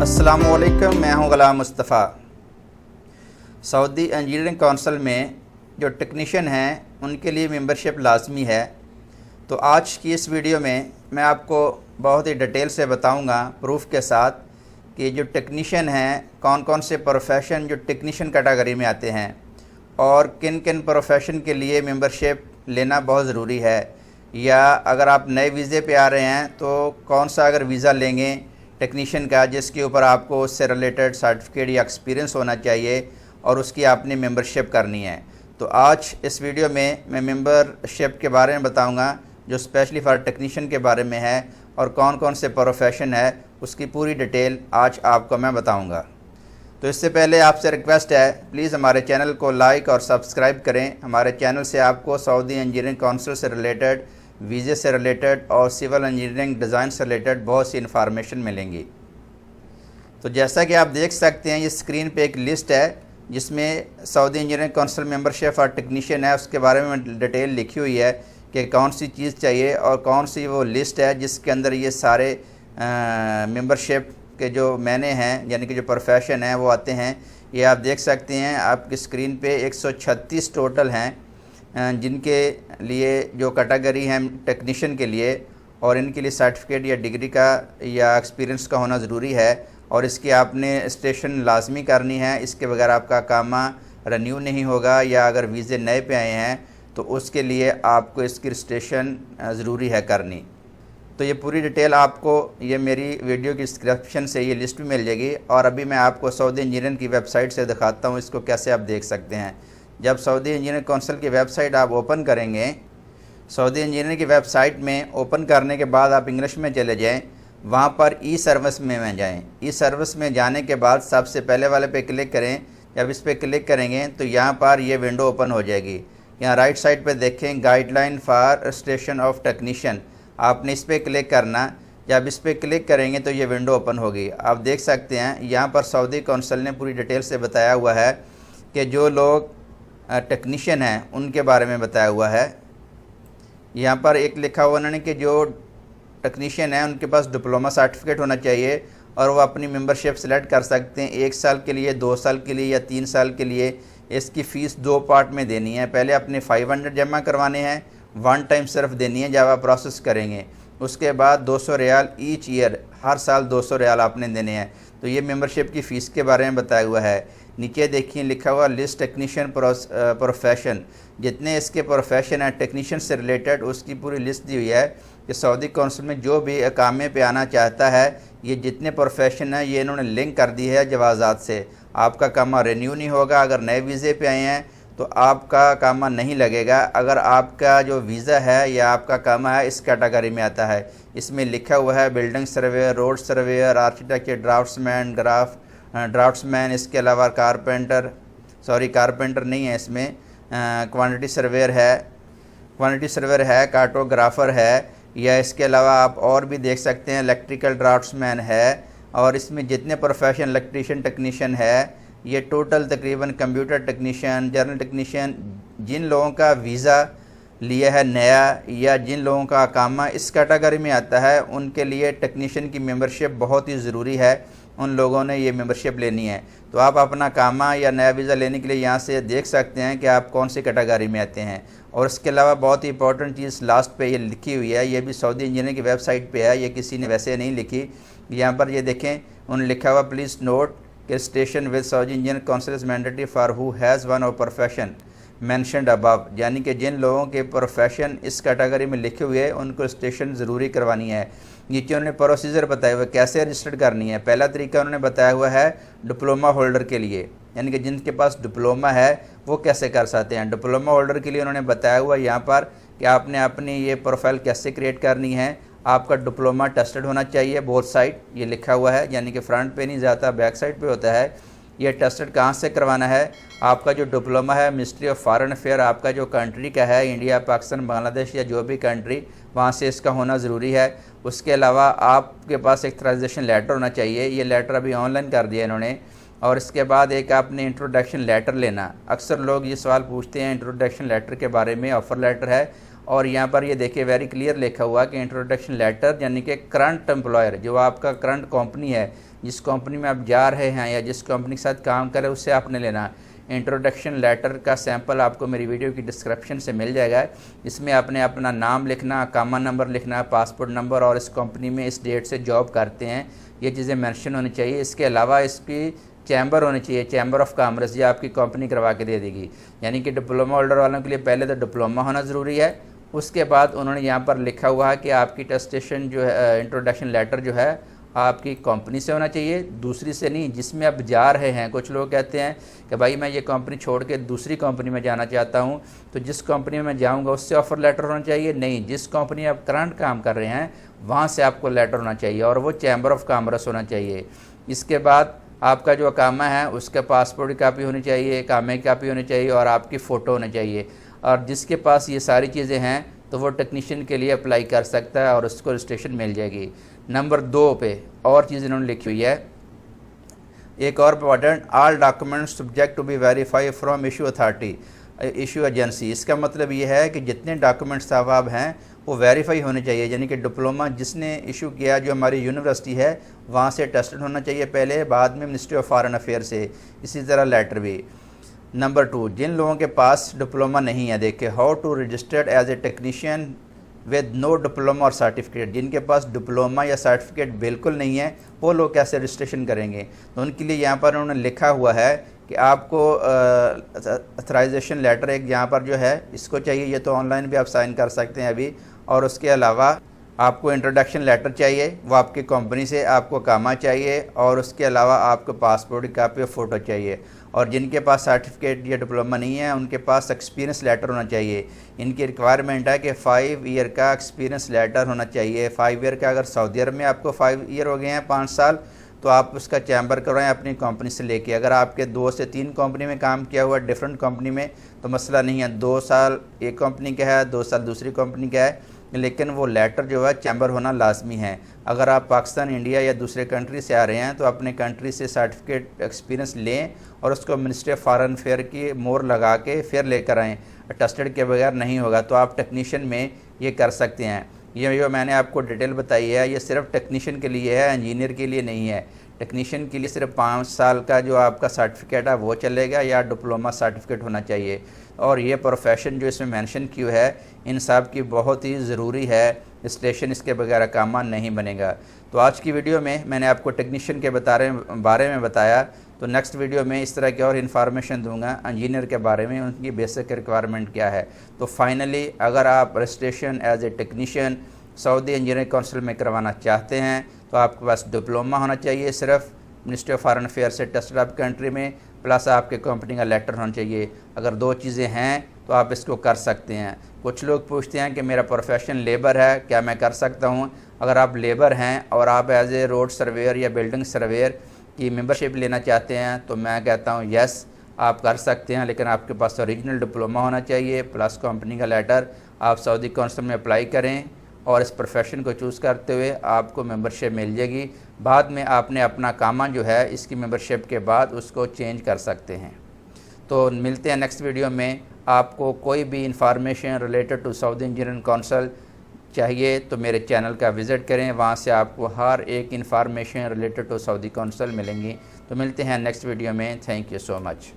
अस्सलामुअलैकुम, मैं हूं ग़ुलाम मुस्तफ़ा। सऊदी इंजीनियरिंग काउंसिल में जो टेक्नीशियन हैं उनके लिए मेंबरशिप लाजमी है। तो आज की इस वीडियो में मैं आपको बहुत ही डिटेल से बताऊंगा प्रूफ के साथ कि जो टेक्नीशियन हैं कौन कौन से प्रोफेशन जो टेक्नीशियन कैटेगरी में आते हैं और किन किन प्रोफेशन के लिए मेंबरशिप लेना बहुत ज़रूरी है, या अगर आप नए वीज़े पे आ रहे हैं तो कौन सा अगर वीज़ा लेंगे टेक्नीशियन का जिसके ऊपर आपको उससे रिलेटेड सर्टिफिकेट या एक्सपीरियंस होना चाहिए और उसकी आपने मेंबरशिप करनी है। तो आज इस वीडियो में मैं मेंबरशिप के बारे में बताऊंगा जो स्पेशली फॉर टेक्नीशियन के बारे में है और कौन कौन से प्रोफेशन है उसकी पूरी डिटेल आज आपको मैं बताऊंगा। तो इससे पहले आपसे रिक्वेस्ट है, प्लीज़ हमारे चैनल को लाइक और सब्सक्राइब करें। हमारे चैनल से आपको सऊदी इंजीनियरिंग काउंसिल से रिलेटेड, वीज़े से रिलेटेड और सिविल इंजीनियरिंग डिज़ाइन से रिलेटेड बहुत सी इन्फॉर्मेशन मिलेंगी। तो जैसा कि आप देख सकते हैं, ये स्क्रीन पे एक लिस्ट है जिसमें सऊदी इंजीनियरिंग काउंसिल मेंबरशिप और टेक्नीशियन है उसके बारे में डिटेल लिखी हुई है कि कौन सी चीज़ चाहिए और कौन सी वो लिस्ट है जिसके अंदर ये सारे मेंबरशिप के जो मैंने हैं यानी कि जो प्रोफेशन हैं वो आते हैं। ये आप देख सकते हैं आपकी स्क्रीन पे 136 टोटल हैं जिनके लिए जो कैटेगरी है टेक्नीशियन के लिए, और इनके लिए सर्टिफिकेट या डिग्री का या एक्सपीरियंस का होना ज़रूरी है और इसकी आपने स्टेशन लाजमी करनी है। इसके बगैर आपका कामा रिन्यू नहीं होगा, या अगर वीज़े नए पे आए हैं तो उसके लिए आपको इसकी रजिस्ट्रेशन ज़रूरी है करनी। तो ये पूरी डिटेल आपको ये मेरी वीडियो की डिस्क्रिप्शन से ये लिस्ट भी मिल जाएगी। और अभी मैं आपको सऊदी इंजीनियरिंग की वेबसाइट से दिखाता हूँ इसको कैसे आप देख सकते हैं। जब सऊदी इंजीनियरिंग काउंसिल की वेबसाइट आप ओपन करेंगे, सऊदी इंजीनियरिंग की वेबसाइट में ओपन करने के बाद आप इंग्लिश में चले जाएँ, वहाँ पर ई सर्विस में जाएँ। ई सर्विस में जाने के बाद सबसे पहले वाले पे क्लिक करें। जब इस पर क्लिक करेंगे तो यहाँ पर ये विंडो ओपन हो जाएगी। यहाँ राइट साइड पे देखें guideline for registration of technician, आपने इस पर क्लिक करना। जब इस पर क्लिक करेंगे तो ये विंडो ओपन होगी। आप देख सकते हैं यहाँ पर सऊदी काउंसिल ने पूरी डिटेल से बताया हुआ है कि जो लोग टेक्नीशियन हैं उनके बारे में बताया हुआ है। यहाँ पर एक लिखा हुआ उन्होंने कि जो टेक्नीशियन है उनके पास डिप्लोमा सर्टिफिकेट होना चाहिए और वो अपनी मेंबरशिप सेलेक्ट कर सकते हैं 1 साल के लिए, 2 साल के लिए या 3 साल के लिए। इसकी फ़ीस 2 पार्ट में देनी है। पहले अपने 500 जमा करवाने हैं, 1 टाइम सिर्फ देनी है जब आप प्रोसेस करेंगे। उसके बाद 200 रियाल ईच ईयर, हर साल 200 रियाल आपने देने हैं। तो ये मेंबरशिप की फ़ीस के बारे में बताया हुआ है। नीचे देखिए लिखा हुआ लिस्ट टेक्नीशियन प्रोफेशन, जितने इसके प्रोफेशन हैं टेक्नीशियन से रिलेटेड उसकी पूरी लिस्ट दी हुई है कि सऊदी काउंसिल में जो भी अकामे पे आना चाहता है ये जितने प्रोफेशन हैं ये इन्होंने लिंक कर दी है जवाज़ात से। आपका कामा रिन्यू नहीं होगा। अगर नए वीज़े पे आए हैं तो आपका कामा नहीं लगेगा अगर आपका जो वीज़ा है या आपका कामा है इस कैटेगरी में आता है। इसमें लिखा हुआ है building surveyor, road surveyor, architecture, draughtsman, इसके अलावा कारपेंटर नहीं है इसमें, क्वांटिटी सर्वेयर है, कार्टोग्राफर है, या इसके अलावा आप और भी देख सकते हैं इलेक्ट्रिकल ड्राफ्ट्समैन है। और इसमें जितने प्रोफेशन इलेक्ट्रीशियन टेक्नीशियन है ये टोटल तकरीबन कंप्यूटर टेक्नीशियन, जर्नल टेक्नीशियन, जिन लोगों का वीज़ा लिया है नया या जिन लोगों का अकामा इस कैटेगरी में आता है उनके लिए टेक्नीशियन की मेंबरशिप बहुत ही ज़रूरी है। उन लोगों ने ये मेंबरशिप लेनी है। तो आप अपना कामा या नया वीज़ा लेने के लिए यहाँ से देख सकते हैं कि आप कौन सी कैटेगरी में आते हैं। और इसके अलावा बहुत ही इंपॉर्टेंट चीज़ लास्ट पे ये लिखी हुई है, ये भी सऊदी इंजीनियरिंग की वेबसाइट पे है, ये किसी ने वैसे नहीं लिखी। यहाँ पर ये देखें उन्होंने लिखा हुआ प्लीज़ नोट कि station with Saudi engineering council is mandatory for who has one of profession mentioned above, यानी कि जिन लोगों के प्रोफेशन इस कैटेगरी में लिखे हुए हैं उनको स्टेशन ज़रूरी करवानी है। नीचे उन्होंने प्रोसीजर बताया हुआ है कैसे रजिस्टर्ड करनी है। पहला तरीका उन्होंने बताया हुआ है डिप्लोमा होल्डर के लिए, यानी कि जिनके पास डिप्लोमा है वो कैसे कर सकते हैं। डिप्लोमा होल्डर के लिए उन्होंने बताया हुआ यहाँ पर कि आपने अपनी ये प्रोफाइल कैसे क्रिएट करनी है। आपका डिप्लोमा टेस्टेड होना चाहिए बोथ साइड, ये लिखा हुआ है, यानी कि फ्रंट पे नहीं जाता बैक साइड पे होता है। ये टेस्टेड कहाँ से करवाना है, आपका जो डिप्लोमा है मिनिस्ट्री ऑफ फॉरेन अफेयर, आपका जो कंट्री का है इंडिया, पाकिस्तान, बांग्लादेश या जो भी कंट्री, वहाँ से इसका होना ज़रूरी है। उसके अलावा आपके पास एक ऑथराइजेशन लेटर होना चाहिए। ये लेटर अभी ऑनलाइन कर दिया इन्होंने। और इसके बाद एक आपने इंट्रोडक्शन लेटर लेना। अक्सर लोग ये सवाल पूछते हैं इंट्रोडक्शन लेटर के बारे में, ऑफ़र लेटर है और यहाँ पर ये देखिए वेरी क्लियर लिखा हुआ कि इंट्रोडक्शन लेटर यानी कि करंट एम्प्लॉयर, जो आपका करंट कंपनी है, जिस कंपनी में आप जा रहे हैं या जिस कंपनी के साथ काम कर रहे हैं उससे आपने लेना। इंट्रोडक्शन लेटर का सैंपल आपको मेरी वीडियो की डिस्क्रिप्शन से मिल जाएगा। इसमें आपने अपना नाम लिखना, कामा नंबर लिखना, पासपोर्ट नंबर और इस कंपनी में इस डेट से जॉब करते हैं, ये चीज़ें मेंशन होनी चाहिए। इसके अलावा इसकी चैम्बर होनी चाहिए, चैम्बर ऑफ कॉमर्स, ये आपकी कंपनी करवा के दे देगी। यानी कि डिप्लोमा होल्डर वालों के लिए पहले तो डिप्लोमा होना ज़रूरी है। उसके बाद उन्होंने यहाँ पर लिखा हुआ है कि आपकी टेस्टेशन जो है, इंट्रोडक्शन लेटर जो है आपकी कंपनी से होना चाहिए, दूसरी से नहीं जिसमें आप जा रहे हैं। कुछ लोग कहते हैं कि भाई मैं ये कंपनी छोड़ के दूसरी कंपनी में जाना चाहता हूँ, तो जिस कंपनी में मैं जाऊँगा उससे ऑफ़र लेटर होना चाहिए। नहीं, जिस कंपनी में आप करंट काम कर रहे हैं वहाँ से आपको लेटर होना चाहिए और वो चैम्बर ऑफ कॉमर्स होना चाहिए। इसके बाद आपका जो अकामा है उसका पासपोर्ट की कापी होनी चाहिए, कामे की कापी होनी चाहिए और आपकी फ़ोटो होनी चाहिए। और जिसके पास ये सारी चीज़ें हैं तो वो टेक्नीशियन के लिए अप्लाई कर सकता है और उसको रजिस्ट्रेशन मिल जाएगी। नंबर 2 पे और चीज़ इन्होंने लिखी हुई है, एक और important, all documents subject to be verify from issue authority, issue agency. इसका मतलब ये है कि जितने डॉक्यूमेंट्स आप हैं वो वेरीफाई होने चाहिए, यानी कि डिप्लोमा जिसने इशू किया जो हमारी यूनिवर्सिटी है वहाँ से टेस्टेड होना चाहिए पहले, बाद में मिनिस्ट्री ऑफ फॉरेन अफेयर से, इसी तरह लेटर भी। नंबर 2, जिन लोगों के पास डिप्लोमा नहीं है, देखिए how to registered as a technician with no diploma और सर्टिफिकेट। जिनके पास डिप्लोमा या सर्टिफिकेट बिल्कुल नहीं है वो लोग कैसे रजिस्ट्रेशन करेंगे, तो उनके लिए यहाँ पर उन्होंने लिखा हुआ है कि आपको अथराइजेशन लेटर एक यहाँ पर जो है इसको चाहिए, ये तो ऑनलाइन भी आप साइन कर सकते हैं अभी। और उसके अलावा आपको इंट्रोडक्शन लेटर चाहिए, वो आपकी कंपनी से आपको कामा चाहिए और उसके अलावा आपको पासपोर्ट की कापी और फ़ोटो चाहिए। और जिनके पास सर्टिफिकेट या डिप्लोमा नहीं है उनके पास एक्सपीरियंस लेटर होना चाहिए। इनकी रिक्वायरमेंट है कि 5 ईयर का एक्सपीरियंस लेटर होना चाहिए। 5 ईयर का, अगर सऊदी अरब में आपको 5 ईयर हो गए हैं, 5 साल, तो आप उसका चैम्बर करवाएं अपनी कंपनी से लेके। अगर आपके 2 से 3 कंपनी में काम किया हुआ डिफरेंट कंपनी में तो मसला नहीं है, 2 साल एक कंपनी का है, 2 साल दूसरी कंपनी का है, लेकिन वो लेटर जो है चैम्बर होना लाजमी है। अगर आप पाकिस्तान, इंडिया या दूसरे कंट्री से आ रहे हैं तो अपने कंट्री से सर्टिफिकेट एक्सपीरियंस लें और उसको मिनिस्ट्री ऑफ फॉरेन अफेयर की मोहर लगा के फिर लेकर आएँ। टेस्टेड के बगैर नहीं होगा, तो आप टेक्नीशियन में ये कर सकते हैं। ये जो मैंने आपको डिटेल बताई है ये सिर्फ टेक्नीशियन के लिए है, इंजीनियर के लिए नहीं है। टेक्नीशियन के लिए सिर्फ 5 साल का जो आपका सर्टिफिकेट है वो चलेगा या डिप्लोमा सर्टिफिकेट होना चाहिए। और ये प्रोफेशन जो इसमें मेंशन की है इन सब की बहुत ही ज़रूरी है, स्टेशन इसके बगैर कामा नहीं बनेगा। तो आज की वीडियो में मैंने आपको टेक्नीशियन के बारे में बताया, तो नेक्स्ट वीडियो में इस तरह की और इन्फॉर्मेशन दूंगा इंजीनियर के बारे में, उनकी बेसिक रिक्वायरमेंट क्या है। तो फाइनली अगर आप registration as a technician Saudi engineering council में करवाना चाहते हैं तो आपके पास डिप्लोमा होना चाहिए, सिर्फ मिनिस्ट्री ऑफ फॉरेन अफेयर से टेस्टेड आप कंट्री में, प्लस आपके कंपनी का लेटर होना चाहिए। अगर 2 चीज़ें हैं तो आप इसको कर सकते हैं। कुछ लोग पूछते हैं कि मेरा प्रोफेशन लेबर है, क्या मैं कर सकता हूँ? अगर आप लेबर हैं और आप एज ए रोड सर्वेयर या बिल्डिंग सर्वेयर की मेंबरशिप लेना चाहते हैं तो मैं कहता हूँ यस आप कर सकते हैं, लेकिन आपके पास ओरिजिनल डिप्लोमा होना चाहिए प्लस कंपनी का लेटर। आप सऊदी काउंसिल में अप्लाई करें और इस प्रोफेशन को चूज़ करते हुए आपको मेंबरशिप मिल जाएगी। बाद में आपने अपना कामा जो है इसकी मेंबरशिप के बाद उसको चेंज कर सकते हैं। तो मिलते हैं नेक्स्ट वीडियो में। आपको कोई भी information related to Saudi engineering council चाहिए तो मेरे चैनल का विज़िट करें, वहाँ से आपको हर एक information related to Saudi council मिलेंगी। तो मिलते हैं नेक्स्ट वीडियो में। Thank you so much.